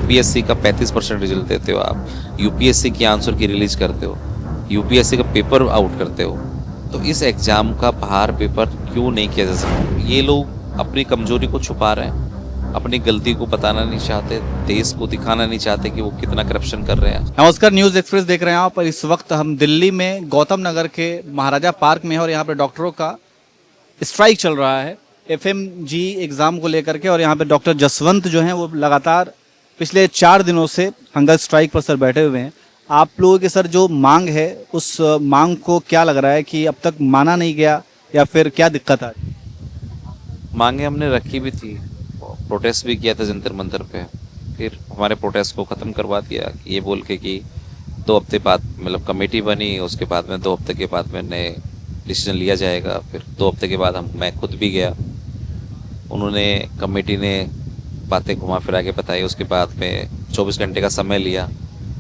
UPSC का 35% result देते हो आप, यूपीएससी की आंसर की रिलीज करते हो, यूपीएससी का पेपर आउट करते हो, तो इस एग्ज़ाम का बाहर पेपर क्यों नहीं किया जा सकता? ये लोग अपनी कमजोरी को छुपा रहे हैं, अपनी गलती को बताना नहीं चाहते, देश को दिखाना नहीं चाहते कि वो कितना करप्शन कर रहे हैं। नमस्कार, न्यूज़ एक्सप्रेस देख रहे हैं आप। इस वक्त हम दिल्ली में गौतम नगर के महाराजा पार्क में हैं और यहाँ पे डॉक्टरों का स्ट्राइक चल रहा है एफएमजी एग्ज़ाम को लेकर के। और यहाँ पे डॉक्टर जसवंत जो हैं वो लगातार पिछले 4 दिनों से हंगर स्ट्राइक पर सर बैठे हुए हैं। आप लोगों के सर जो मांग है उस मांग को क्या लग रहा है कि अब तक माना नहीं गया या फिर क्या दिक्कत आ रही है? मांगे हमने रखी भी थी, प्रोटेस्ट भी किया था जंतर मंतर पे, फिर हमारे प्रोटेस्ट को ख़त्म करवा दिया ये बोल के कि 2 हफ्ते बाद मतलब कमेटी बनी, उसके बाद में 2 हफ्ते के बाद में नए डिसीजन लिया जाएगा। फिर 2 हफ्ते के बाद मैं खुद भी गया, उन्होंने कमेटी ने बातें घुमा फिरा के बताई, उसके बाद में 24 घंटे का समय लिया।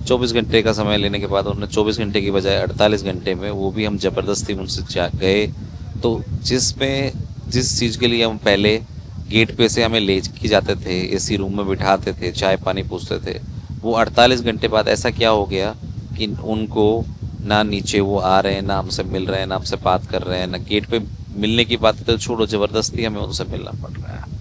24 घंटे का समय लेने के बाद उन्होंने 24 घंटे की बजाय 48 घंटे में, वो भी हम ज़बरदस्ती उनसे गए। तो जिस चीज़ के लिए हम पहले गेट पे से हमें ले के जाते थे, एसी रूम में बिठाते थे, चाय पानी पूछते थे, वो 48 घंटे बाद ऐसा क्या हो गया कि उनको ना नीचे वो आ रहे हैं, ना हमसे मिल रहे हैं, ना हमसे बात कर रहे हैं, ना गेट पे मिलने की बात तो छोड़ो, ज़बरदस्ती हमें उनसे मिलना पड़ रहा है।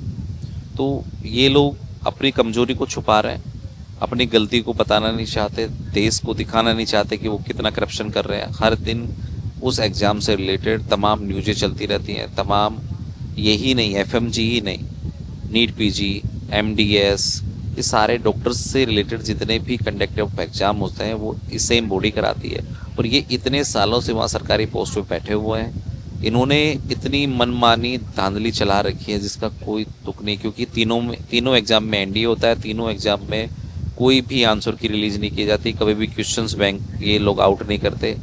तो ये लोग अपनी कमजोरी को छुपा रहे हैं, अपनी गलती को बताना नहीं चाहते, देश को दिखाना नहीं चाहते कि वो कितना करप्शन कर रहे हैं। हर दिन उस एग्ज़ाम से रिलेटेड तमाम न्यूज़ें चलती रहती हैं, तमाम यही नहीं, एफएमजी ही नहीं, नीट पीजी, एमडीएस, ये सारे डॉक्टर्स से रिलेटेड जितने भी कंडक्ट ऑफ एग्ज़ाम होते हैं वो इस सेम बॉडी कराती है। और ये इतने सालों से वहाँ सरकारी पोस्ट पे बैठे हुए हैं, इन्होंने इतनी मनमानी धांधली चला रखी है जिसका कोई तुक नहीं, क्योंकि तीनों एग्ज़ाम में एनडीए होता है, तीनों एग्ज़ाम में कोई भी आंसर की रिलीज़ नहीं की जाती, कभी भी क्वेश्चंस बैंक ये लोग आउट नहीं करते।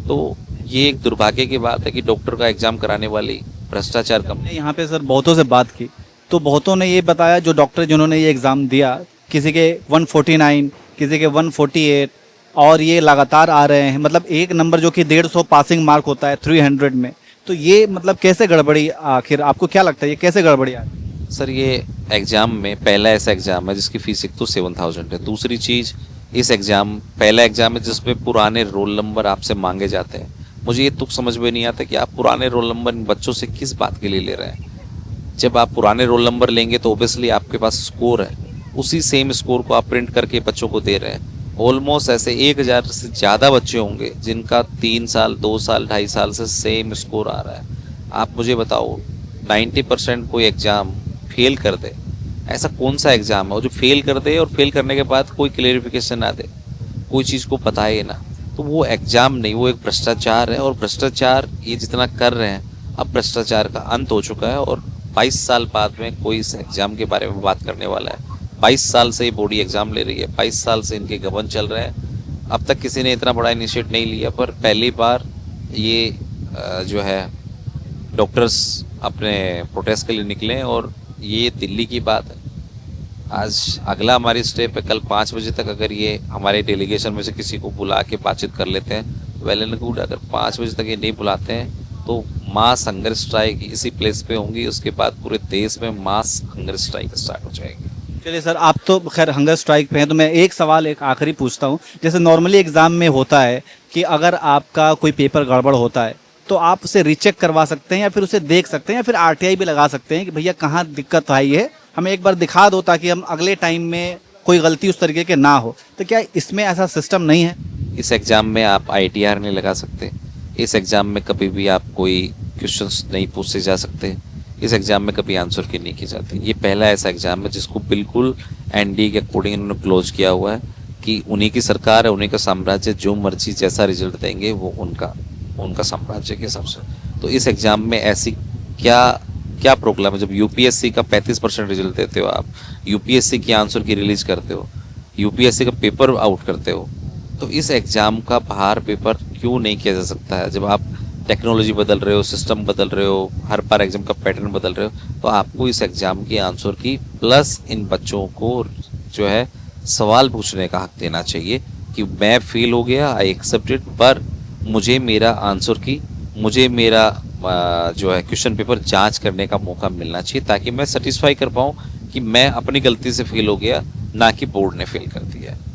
तो ये एक दुर्भाग्य की बात है कि डॉक्टर का एग्ज़ाम कराने वाली भ्रष्टाचार कम। हमने यहाँ पे सर बहुतों से बात की तो बहुतों ने ये बताया, जो डॉक्टर जिन्होंने ये एग्ज़ाम दिया, किसी के 149, किसी के 148, और ये लगातार आ रहे हैं। मतलब एक नंबर जो कि 150 पासिंग मार्क होता है 300 में, तो ये मतलब कैसे गड़बड़ी? आखिर आपको क्या लगता है ये कैसे गड़बड़ी आ रही है? सर, ये एग्ज़ाम में पहला ऐसा एग्ज़ाम है जिसकी फ़ीस एक तो 7000 है। दूसरी चीज़, इस एग्ज़ाम पहला एग्ज़ाम है जिसमें पुराने रोल नंबर आपसे मांगे जाते हैं। मुझे ये तुक समझ में नहीं आता कि आप पुराने रोल नंबर इन बच्चों से किस बात के लिए ले रहे हैं। जब आप पुराने रोल नंबर लेंगे तो ओबियसली आपके पास स्कोर है, उसी सेम स्कोर को आप प्रिंट करके बच्चों को दे रहे हैं। ऑलमोस्ट ऐसे 1000 से ज़्यादा बच्चे होंगे जिनका 3 साल, 2 साल, 2.5 साल से सेम स्कोर आ रहा है। आप मुझे बताओ, 90% कोई एग्ज़ाम फेल कर दे, ऐसा कौन सा एग्ज़ाम है? और जो फेल कर दे और फेल करने के बाद कोई क्लेरिफिकेशन ना दे, कोई चीज़ को बताए ना, तो वो एग्ज़ाम नहीं, वो एक भ्रष्टाचार है। और भ्रष्टाचार ये जितना कर रहे हैं, अब भ्रष्टाचार का अंत हो चुका है। और 22 साल बाद में कोई इस एग्ज़ाम के बारे में बात करने वाला है? 22 साल से ये बॉडी एग्ज़ाम ले रही है, 22 साल से इनके गबन चल रहे हैं। अब तक किसी ने इतना बड़ा इनिशिएट नहीं लिया, पर पहली बार ये जो है डॉक्टर्स अपने प्रोटेस्ट के लिए निकले। और ये दिल्ली की बात है। आज अगला हमारी स्टेप है, कल 5 बजे तक अगर ये हमारे डेलीगेशन में से किसी को बुला के बातचीत कर लेते हैं तो वेल एंड गुड। अगर 5 बजे तक ये नहीं बुलाते हैं तो मास हंगर स्ट्राइक इसी प्लेस पे होंगी, उसके बाद पूरे देश में मास हंगर स्ट्राइक स्टार्ट हो जाएगी। चलिए सर, आप तो खैर हंगर स्ट्राइक पे हैं, तो मैं एक सवाल एक आखिरी पूछता हूँ। जैसे नॉर्मली एग्ज़ाम में होता है कि अगर आपका कोई पेपर गड़बड़ होता है तो आप उसे रीचेक करवा सकते हैं या फिर उसे देख सकते हैं या फिर आरटीआई भी लगा सकते हैं कि भैया कहाँ दिक्कत आई है, हमें एक बार दिखा दो ताकि हम अगले टाइम में कोई गलती उस तरीके के ना हो। तो क्या इसमें ऐसा सिस्टम नहीं है? इस एग्ज़ाम में आप ITR नहीं लगा सकते, इस एग्ज़ाम में कभी भी आप कोई क्वेश्चंस नहीं पूछे जा सकते, इस एग्ज़ाम में कभी आंसर की नहीं की जाती। ये पहला ऐसा एग्ज़ाम है जिसको बिल्कुल एनडीए के अकॉर्डिंग इन्होंने क्लोज किया हुआ है कि उन्हीं की सरकार है, उन्हीं का साम्राज्य, जो मर्जी जैसा रिजल्ट देंगे वो उनका साम्राज्य के हिसाब से। तो इस एग्ज़ाम में ऐसी क्या प्रॉब्लम है? जब यूपीएससी का 35% रिजल्ट देते हो आप, यूपीएससी की आंसर की रिलीज करते हो, यूपीएससी का पेपर आउट करते हो, तो इस एग्ज़ाम का बाहर पेपर क्यों नहीं किया जा सकता है? जब आप टेक्नोलॉजी बदल रहे हो, सिस्टम बदल रहे हो, हर बार एग्ज़ाम का पैटर्न बदल रहे हो, तो आपको इस एग्ज़ाम की आंसर की प्लस इन बच्चों को जो है सवाल पूछने का हक देना चाहिए कि मैं फेल हो गया, आई एक्सेप्ट इट, पर मुझे मेरा आंसर की, मुझे मेरा जो है क्वेश्चन पेपर जांच करने का मौका मिलना चाहिए ताकि मैं सेटिस्फाई कर पाऊँ कि मैं अपनी गलती से फेल हो गया, ना कि बोर्ड ने फेल कर दिया है।